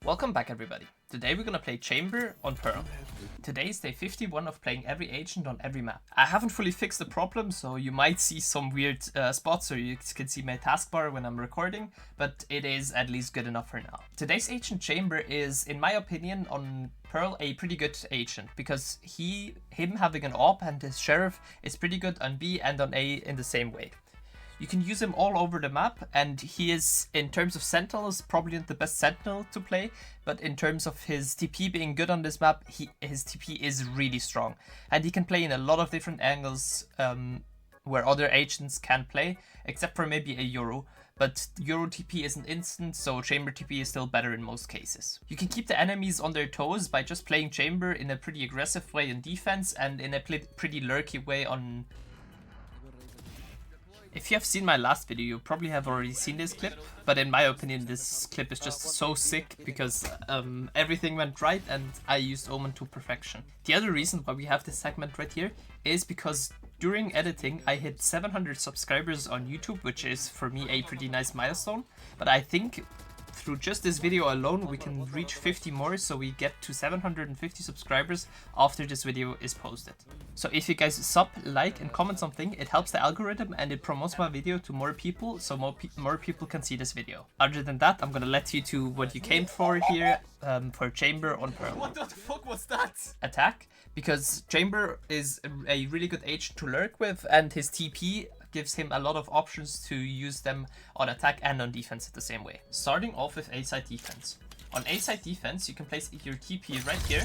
Welcome back everybody. Today we're gonna play Chamber on Pearl. Today is day 51 of playing every agent on every map. I haven't fully fixed the problem, so you might see some weird spots or you can see my taskbar when I'm recording, but it is at least good enough for now. Today's agent Chamber is, in my opinion, on Pearl a pretty good agent because him having an AWP and his sheriff is pretty good on B and on A in the same way. You can use him all over the map, and he is, in terms of sentinels, probably not the best sentinel to play, but in terms of his TP being good on this map, his TP is really strong. And he can play in a lot of different angles where other agents can play, except for maybe a Euro. But Euro TP isn't instant, so Chamber TP is still better in most cases. You can keep the enemies on their toes by just playing Chamber in a pretty aggressive way on defense and in a pretty lurky way on... If you have seen my last video, you probably have already seen this clip, but in my opinion this clip is just so sick because everything went right and I used Omen to perfection. The other reason why we have this segment right here is because during editing I hit 700 subscribers on YouTube, which is for me a pretty nice milestone, but I think through just this video alone we can reach 50 more, so we get to 750 subscribers after this video is posted. So if you guys sub, like and comment something, it helps the algorithm and it promotes my video to more people, so more people can see this video. Other than that, I'm gonna let you to what you came for here, for Chamber on Pearl. What the fuck was that? Attack, because Chamber is a really good agent to lurk with, and his TP gives him a lot of options to use them on attack and on defense at the same way. Starting off with A-side defense. On A-side defense, you can place your TP right here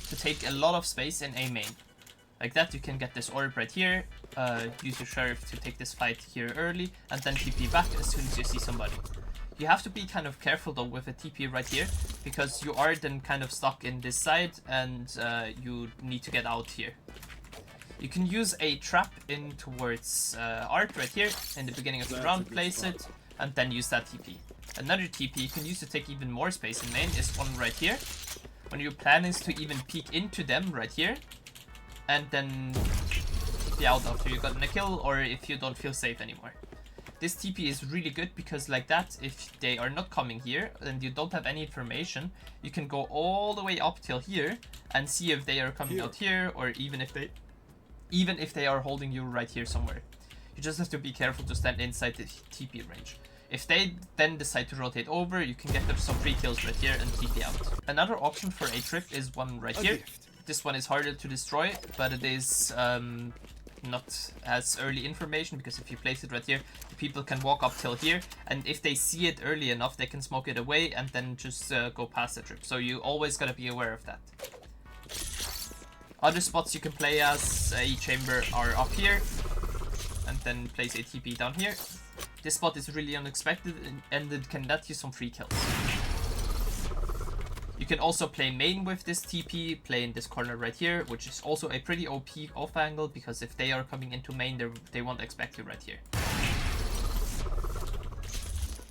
to take a lot of space in A main. Like that, you can get this orb right here, use your sheriff to take this fight here early, and then TP back as soon as you see somebody. You have to be kind of careful though with a TP right here, because you are then kind of stuck in this side and you need to get out here. You can use a trap in towards Art right here, in the beginning of the round, place it, and then use that TP. Another TP you can use to take even more space in main is one right here, when your plan is to even peek into them right here, and then TP out after you gotten a kill, or if you don't feel safe anymore. This TP is really good because like that, if they are not coming here and you don't have any information, you can go all the way up till here and see if they are coming out here, or even if they are holding you right here somewhere. You just have to be careful to stand inside the TP range. If they then decide to rotate over, you can get them some free kills right here and TP out. Another option for a trip is one right here. This one is harder to destroy, but it is not as early information, because if you place it right here, the people can walk up till here, and if they see it early enough, they can smoke it away and then just go past the trip. So you always gotta be aware of that. Other spots you can play as a Chamber are up here, and then place a TP down here. This spot is really unexpected and it can let you some free kills. You can also play main with this TP, play in this corner right here, which is also a pretty OP off angle, because if they are coming into main, they won't expect you right here.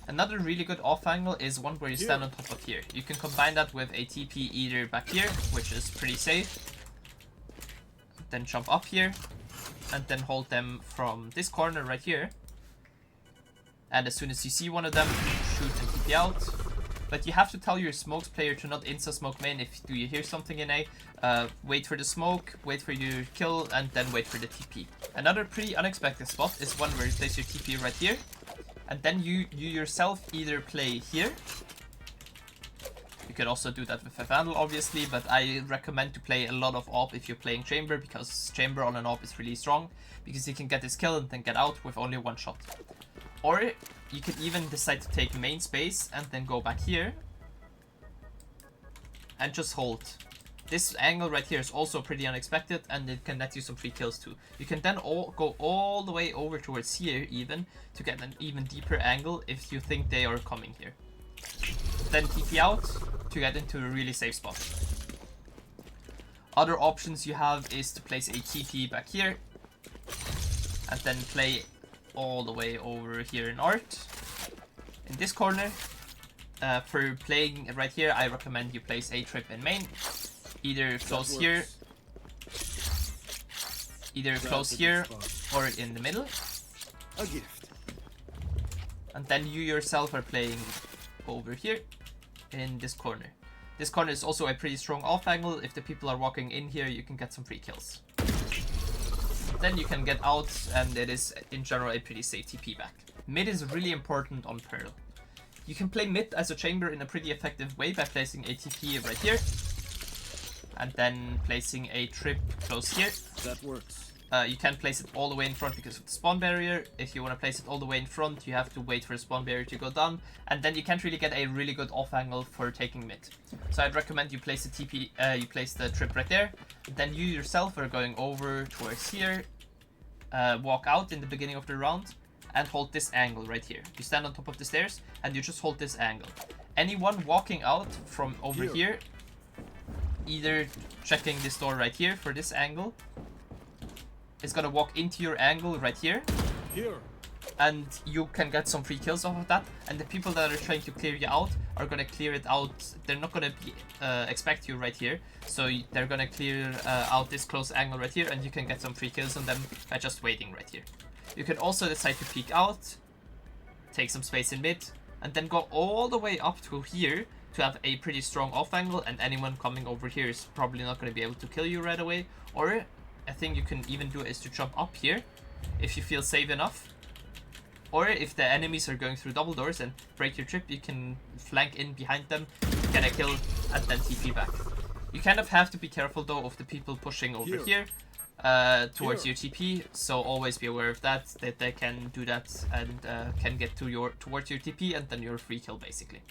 Another really good off angle is one where you stand on top of here. You can combine that with a TP either back here, which is pretty safe, then jump up here, and then hold them from this corner right here. And as soon as you see one of them, shoot and TP out. But you have to tell your smokes player to not insta-smoke main if you hear something in A. Wait for the smoke, wait for your kill, and then wait for the TP. Another pretty unexpected spot is one where you place your TP right here, and then you yourself either play here. You could also do that with a Vandal obviously, but I recommend to play a lot of AWP if you're playing Chamber, because Chamber on an AWP is really strong, because he can get his kill and then get out with only one shot. Or you could even decide to take main space and then go back here and just hold. This angle right here is also pretty unexpected, and it can let you some free kills too. You can then go all the way over towards here even to get an even deeper angle if you think they are coming here. Then TP out to get into a really safe spot. Other options you have is to place a TP back here and then play all the way over here in Art. In this corner, for playing right here, I recommend you place a trip in main. Either close here, or in the middle. A gift. And then you yourself are playing over here. in this corner. This corner is also a pretty strong off angle. If the people are walking in here, you can get some free kills. Then you can get out, and it is in general a pretty safe TP back. Mid is really important on Pearl. You can play mid as a chamber in a pretty effective way by placing a TP right here, and then placing a trip close here. That works. You can't place it all the way in front because of the spawn barrier. If you want to place it all the way in front, you have to wait for the spawn barrier to go down, and then you can't really get a really good off angle for taking mid. So I'd recommend you place the TP, you place the trip right there. Then you yourself are going over towards here, walk out in the beginning of the round, and hold this angle right here. You stand on top of the stairs and you just hold this angle. Anyone walking out from over here, either checking this door right here for this angle, is gonna walk into your angle right here, and you can get some free kills off of that. And the people that are trying to clear you out are gonna clear it out. They're not gonna be, expect you right here, so they're gonna clear out this close angle right here, and you can get some free kills on them by just waiting right here. You can also decide to peek out, take some space in mid, and then go all the way up to here to have a pretty strong off angle, and anyone coming over here is probably not going to be able to kill you right away. Or a thing you can even do is to jump up here if you feel safe enough. Or if the enemies are going through double doors and break your trip, you can flank in behind them, get a kill, and then TP back. You kind of have to be careful though of the people pushing over here towards your TP, so always be aware of that they can do that and can get to towards your TP, and then you're free kill basically.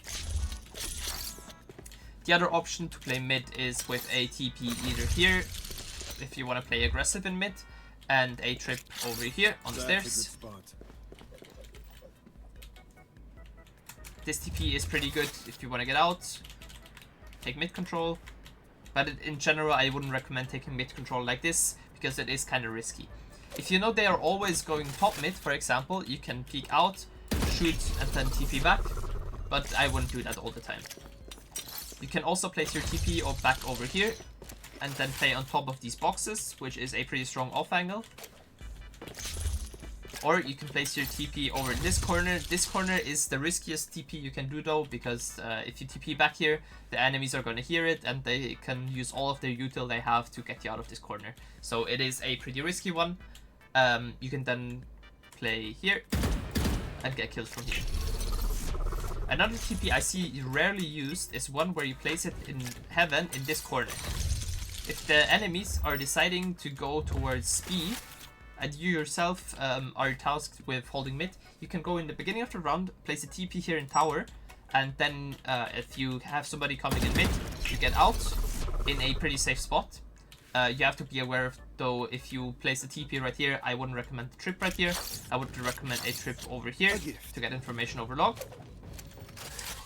The other option to play mid is with a TP either here, if you want to play aggressive in mid, and a trip over here on the stairs. This TP is pretty good if you want to get out, take mid control, but in general I wouldn't recommend taking mid control like this, because it is kind of risky. If you know they are always going top mid, for example, you can peek out, shoot, and then TP back, but I wouldn't do that all the time. You can also place your TP or back over here, and then play on top of these boxes, which is a pretty strong off angle. Or you can place your TP over this corner. This corner is the riskiest TP you can do though, because if you TP back here, the enemies are going to hear it, and they can use all of their util they have to get you out of this corner. So it is a pretty risky one. You can then play here and get kills from here. Another TP I see rarely used is one where you place it in heaven in this corner. If the enemies are deciding to go towards B, and you yourself are tasked with holding mid, you can go in the beginning of the round, place a TP here in tower, and then if you have somebody coming in mid, you get out in a pretty safe spot. You have to be aware of though, if you place a TP right here, I wouldn't recommend the trip right here. I would recommend a trip over here to get information over log.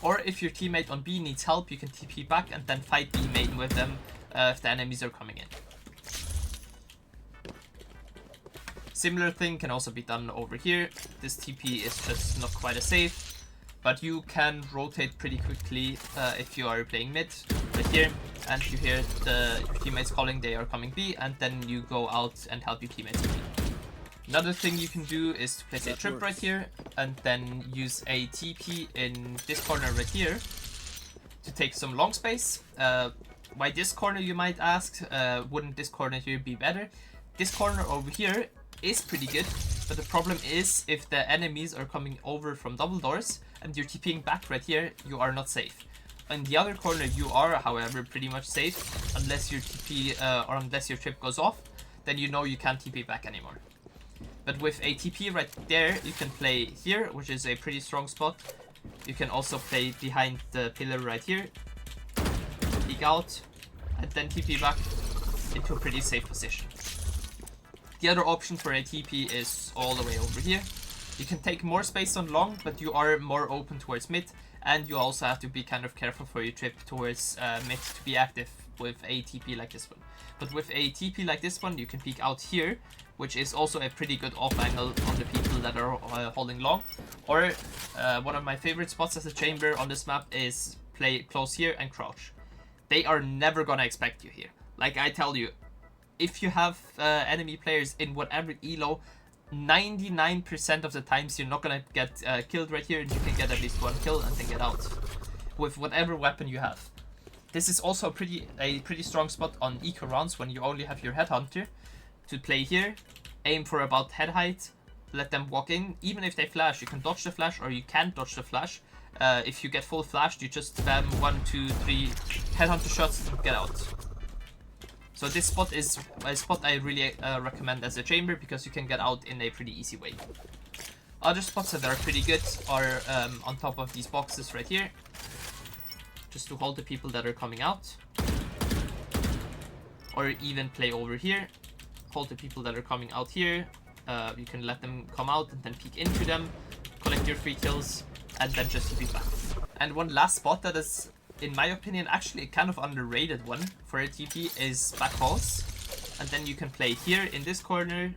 Or if your teammate on B needs help, you can TP back and then fight B main with them if the enemies are coming in. Similar thing can also be done over here. This TP is just not quite as safe, but you can rotate pretty quickly if you are playing mid right here, and you hear your teammates calling they are coming B, and then you go out and help your teammates B. Another thing you can do is to place a trip right here, and then use a TP in this corner right here to take some long space. Why this corner, you might ask? Wouldn't this corner here be better? This corner over here is pretty good, but the problem is if the enemies are coming over from double doors and you're TPing back right here, you are not safe. In the other corner you are, however, pretty much safe, unless your TP or unless your trip goes off, then you know you can't TP back anymore. But with a TP right there, you can play here, which is a pretty strong spot. You can also play behind the pillar right here, peek out, and then TP back into a pretty safe position. The other option for a TP is all the way over here. You can take more space on long, but you are more open towards mid, and you also have to be kind of careful for your trip towards mid to be active with a TP like this one. But with a TP like this one, you can peek out here, which is also a pretty good off angle on the people that are holding long. Or one of my favorite spots as a chamber on this map is play close here and crouch. They are never gonna expect you here. Like I tell you, if you have enemy players in whatever elo, 99% of the times you're not gonna get killed right here, and you can get at least one kill and then get out. with whatever weapon you have. This is also a pretty strong spot on eco rounds when you only have your headhunter to play here. Aim for about head height, let them walk in. Even if they flash, you can dodge the flash or you can't dodge the flash. If you get full flashed, you just spam 1, 2, 3 headhunter shots and get out. So this spot is a spot I really recommend as a chamber because you can get out in a pretty easy way. Other spots that are pretty good are on top of these boxes right here. Just to hold the people that are coming out. Or even play over here. Hold the people that are coming out here. You can let them come out and then peek into them. Collect your free kills. And then just TP back. And one last spot that is, in my opinion, actually a kind of underrated one for a TP is back halls. And then you can play here in this corner.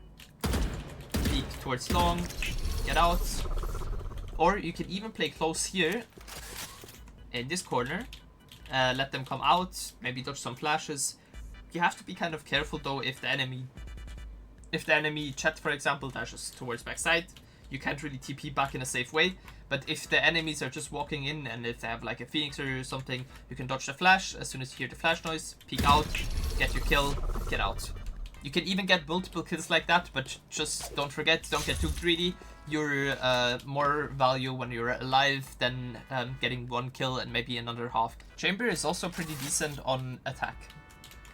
Peek towards long. Get out. Or you can even play close here. In this corner, let them come out, maybe dodge some flashes. You have to be kind of careful though if the enemy chat, for example, dashes towards backside, you can't really TP back in a safe way. But if the enemies are just walking in and if they have like a phoenix or something, you can dodge the flash as soon as you hear the flash noise, peek out, get your kill, get out. You can even get multiple kills like that, but just don't forget, don't get too greedy. You're more value when you're alive than getting one kill and maybe another half. Chamber is also pretty decent on attack.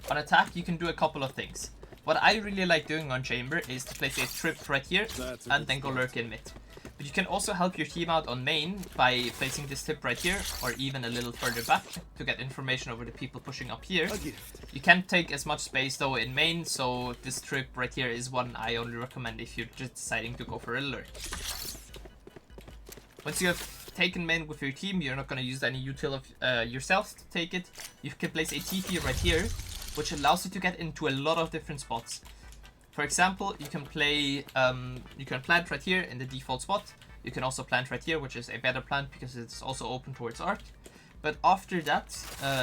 On attack, you can do a couple of things. What I really like doing on Chamber is to place a trip right here and then go lurk in mid. But you can also help your team out on main by placing this tip right here or even a little further back to get information over the people pushing up here. You can't take as much space though in main, so this trip right here is one I only recommend if you're just deciding to go for a lurk. Once you have taken main with your team, you're not going to use any util of yourself to take it. You can place a TP right here, which allows you to get into a lot of different spots. For example, you can play, you can plant right here in the default spot. You can also plant right here, which is a better plant because it's also open towards arc. But after that,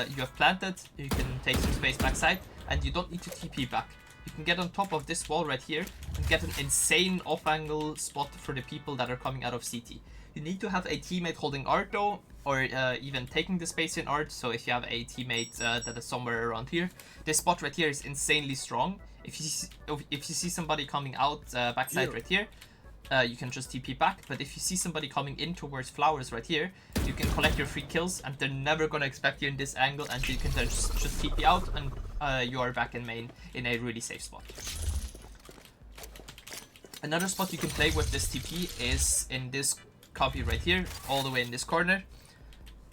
you have planted, you can take some space backside, and you don't need to TP back. You can get on top of this wall right here and get an insane off-angle spot for the people that are coming out of CT. You need to have a teammate holding art though, or even taking the space in art. So if you have a teammate that is somewhere around here, this spot right here is insanely strong. If you see somebody coming out backside right here, you can just TP back. But if you see somebody coming in towards flowers right here, you can collect your free kills and they're never gonna expect you in this angle, and you can then just TP out and you are back in main in a really safe spot. Another spot you can play with this TP is in this copy right here, all the way in this corner.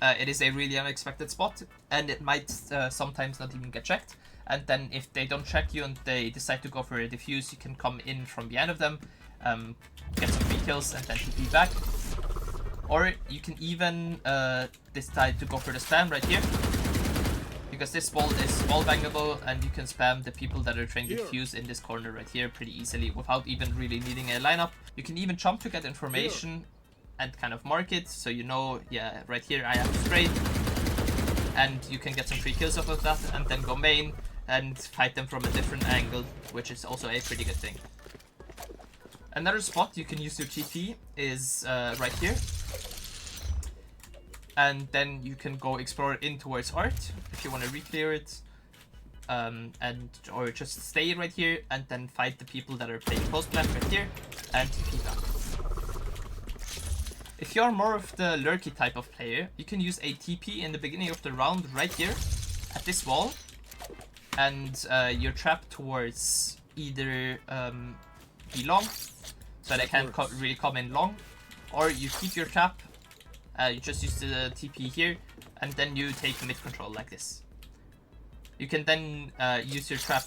It is a really unexpected spot, and it might sometimes not even get checked. And then if they don't check you and they decide to go for a defuse, you can come in from behind of them, get some free kills, and then TP back. Or you can even decide to go for the spam right here, because this wall is wall bangable, and you can spam the people that are trying to defuse in this corner right here pretty easily without even really needing a lineup. You can even jump to get information and kind of mark it, so you know, yeah, right here I have straight, and you can get some free kills off of that, and then go main and fight them from a different angle, which is also a pretty good thing. Another spot you can use your TP is right here, and then you can go explore in towards art if you want to re-clear it, or just stay right here and then fight the people that are playing post plant right here and TP back. If you're more of the lurky type of player, you can use a TP in the beginning of the round right here at this wall, and you're trapped towards either be long, so they can't really come in long, or you keep your trap, you just use the TP here, and then you take mid control like this. You can then use your trap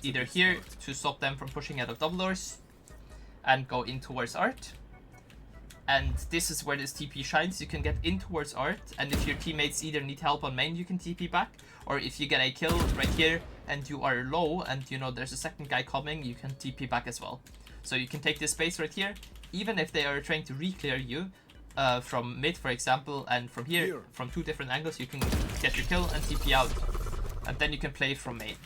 either here to stop them from pushing out of double doors and go in towards art. And this is where this TP shines. You can get in towards art, and if your teammates either need help on main, you can TP back, or if you get a kill right here and you are low and you know there's a second guy coming, you can TP back as well. So you can take this space right here, even if they are trying to re-clear you from mid, for example, and from here, from two different angles, you can get your kill and TP out, and then you can play from main.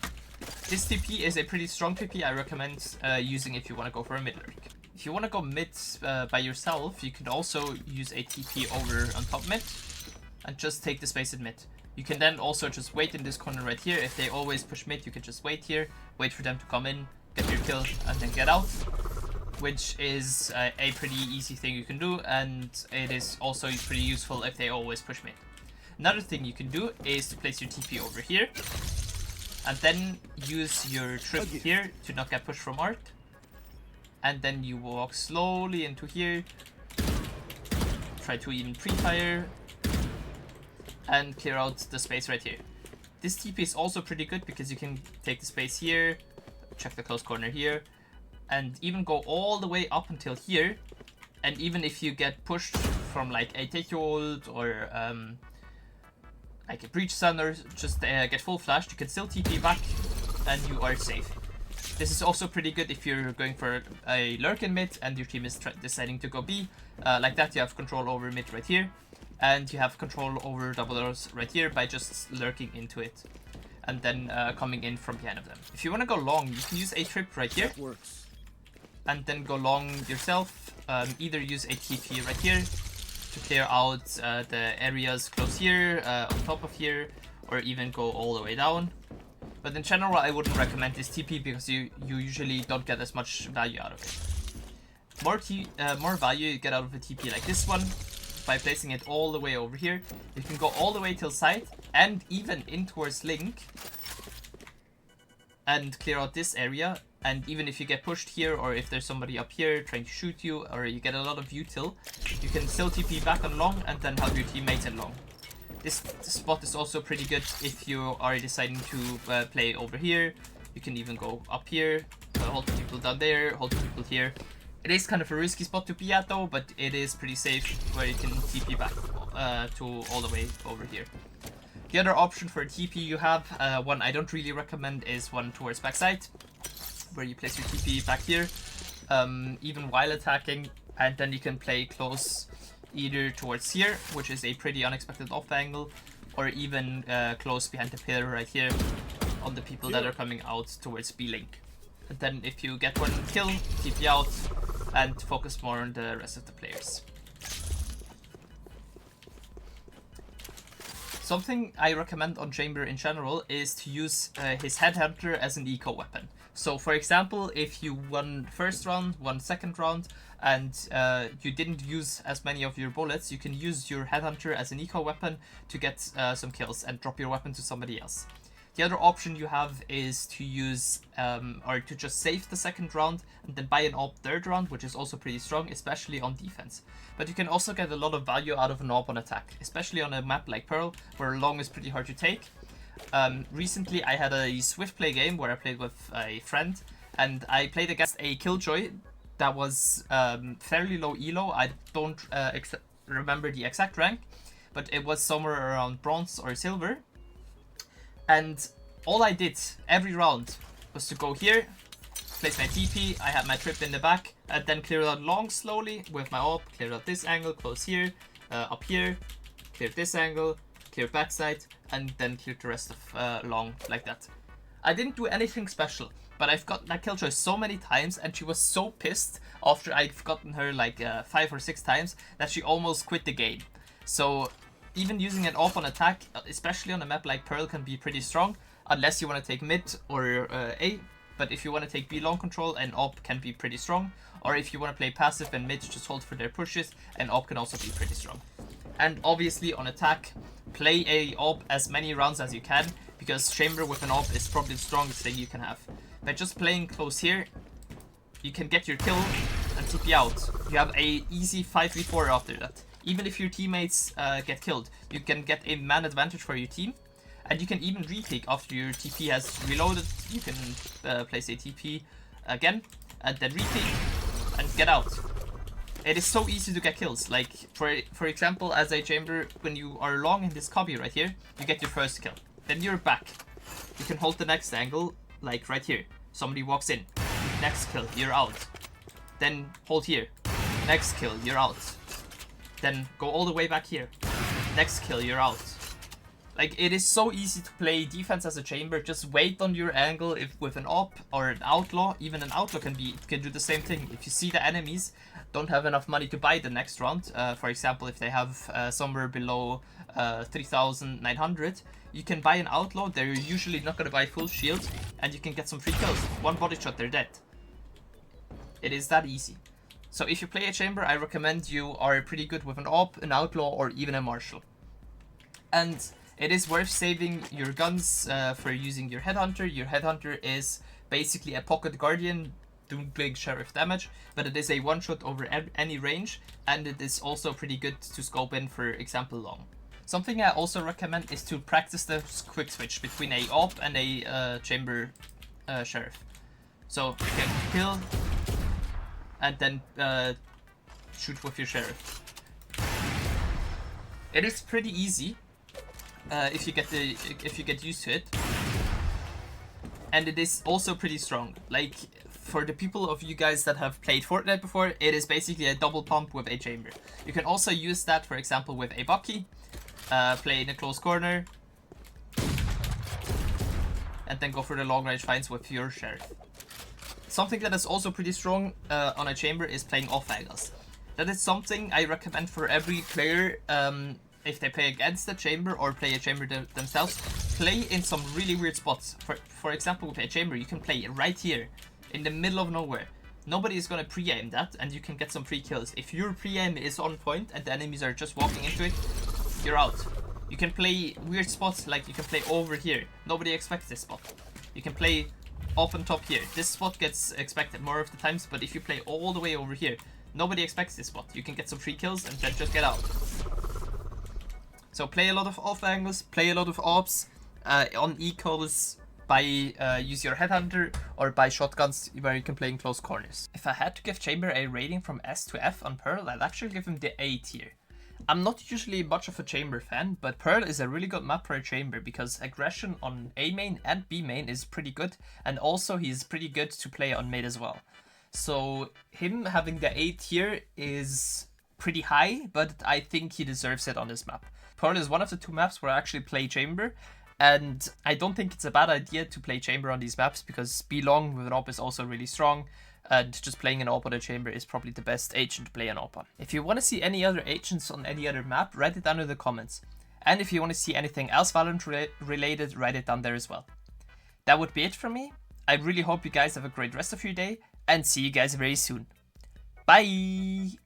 This TP is a pretty strong TP. I recommend using if you want to go for a mid lurk. If you want to go mid by yourself, you can also use a TP over on top mid. and just take the space in mid. You can then also just wait in this corner right here. If they always push mid, you can just wait here, wait for them to come in, get your kill, and then get out, which is a pretty easy thing you can do, and it is also pretty useful if they always push mid. Another thing you can do is to place your TP over here, and then use your trip here to not get pushed from art. And then you walk slowly into here, try to even pre-fire, and clear out the space right here. This TP is also pretty good because you can take the space here, check the close corner here, and even go all the way up until here. And even if you get pushed from like a take your ult or like a breach stun or just get full flashed, you can still TP back and you are safe. This is also pretty good if you're going for a lurk in mid and your team is deciding to go B. Like that, you have control over mid right here, and you have control over double arrows right here by just lurking into it and then coming in from behind of them. If you want to go long, you can use a trip right here and then go long yourself. Either use a TP right here to clear out the areas close here, on top of here, or even go all the way down. But in general, I wouldn't recommend this TP because you usually don't get as much value out of it. More value you get out of a TP like this one by placing it all the way over here. You can go all the way till side and even in towards Link and clear out this area. And even if you get pushed here, or if there's somebody up here trying to shoot you, or you get a lot of util, you can still TP back on long and then help your teammates in long. This spot is also pretty good if you are deciding to play over here. You can even go up here, hold people down there, hold people here. It is kind of a risky spot to be at though, but it is pretty safe where you can TP back to all the way over here. The other option for a TP you have, one I don't really recommend, is one towards backside, where you place your TP back here, even while attacking, and then you can play close either towards here, which is a pretty unexpected off angle, or even close behind the pillar right here on the people that are coming out towards B-Link. And then if you get one kill, TP out and focus more on the rest of the players. Something I recommend on Chamber in general is to use his Headhunter as an eco weapon. So for example, if you won first round, won second round, and you didn't use as many of your bullets, you can use your Headhunter as an eco weapon to get some kills and drop your weapon to somebody else. The other option you have is to use, or to just save the second round and then buy an AWP third round, which is also pretty strong, especially on defense. But you can also get a lot of value out of an AWP on attack, especially on a map like Pearl, where long is pretty hard to take. Recently I had a Swift play game where I played with a friend, and I played against a Killjoy that was fairly low elo. I don't remember the exact rank, but it was somewhere around bronze or silver. And all I did every round was to go here, place my TP, I had my trip in the back, and then clear out long slowly with my AWP, clear out this angle, close here, up here, clear this angle, clear backside, and then clear the rest of long like that. I didn't do anything special, but I've gotten that Killjoy so many times, and she was so pissed after I've gotten her like 5 or 6 times that she almost quit the game. So even using an AWP on attack, especially on a map like Pearl, can be pretty strong, unless you want to take mid or A. But if you want to take B long control, an AWP can be pretty strong. Or if you want to play passive and mid, just hold for their pushes, an AWP can also be pretty strong. And obviously on attack, play a AWP as many rounds as you can, because Chamber with an AWP is probably the strongest thing you can have. By just playing close here, you can get your kill and TP out. You have a easy 5v4 after that. Even if your teammates get killed, you can get a man advantage for your team. And you can even retake after your TP has reloaded. You can place a TP again and then retake and get out. It is so easy to get kills. Like for example, as a Chamber, when you are long in this copy right here, you get your first kill. Then you're back. You can hold the next angle, like right here. Somebody walks in. Next kill, you're out. Then hold here. Next kill, you're out. Then go all the way back here. Next kill, you're out. Like, it is so easy to play defense as a Chamber. Just wait on your angle. If with an AWP or an outlaw, even an outlaw can do the same thing. If you see the enemies don't have enough money to buy the next round, for example, if they have somewhere below 3,900, you can buy an outlaw. They're usually not going to buy full shield, and you can get some free kills. One body shot, they're dead. It is that easy. So if you play a chamber, I recommend you are pretty good with an op, an outlaw, or even a marshal. And it is worth saving your guns for using your headhunter. Your headhunter is basically a pocket guardian doing big sheriff damage, but it is a one-shot over any range, and it is also pretty good to scope in, for example, long. Something I also recommend is to practice the quick switch between a op and a chamber sheriff. So you can kill and then shoot with your sheriff. It is pretty easy if you get used to it, and it is also pretty strong. Like, for the people of you guys that have played Fortnite before, it is basically a double pump with a chamber. You can also use that, for example, with a Bucky, play in a close corner, and then go for the long range finds with your sheriff. Something that is also pretty strong on a chamber is playing off angles. That is something I recommend for every player if they play against the chamber or play a chamber themselves. Play in some really weird spots. For example, with a chamber, you can play right here in the middle of nowhere. Nobody is gonna pre-aim that, and you can get some free kills. If your pre-aim is on point and the enemies are just walking into it, you're out. You can play weird spots, like you can play over here. Nobody expects this spot. You can play up on top here. This spot gets expected more of the times, but if you play all the way over here, nobody expects this spot. You can get some free kills and then just get out. So play a lot of off angles, play a lot of ops on ecos. Use your headhunter, or buy shotguns where you can play in close corners. If I had to give Chamber a rating from S to F on Pearl, I'd actually give him the A tier. I'm not usually much of a Chamber fan, but Pearl is a really good map for a Chamber because aggression on A main and B main is pretty good, and also he's pretty good to play on mid as well. So him having the A tier is pretty high, but I think he deserves it on this map. Pearl is one of the two maps where I actually play Chamber, and I don't think it's a bad idea to play Chamber on these maps because B long with an op is also really strong, and just playing an op on a Chamber is probably the best agent to play an op on. If you want to see any other agents on any other map, write it down in the comments. And if you want to see anything else Valorant related, write it down there as well. That would be it from me. I really hope you guys have a great rest of your day, and see you guys very soon. Bye!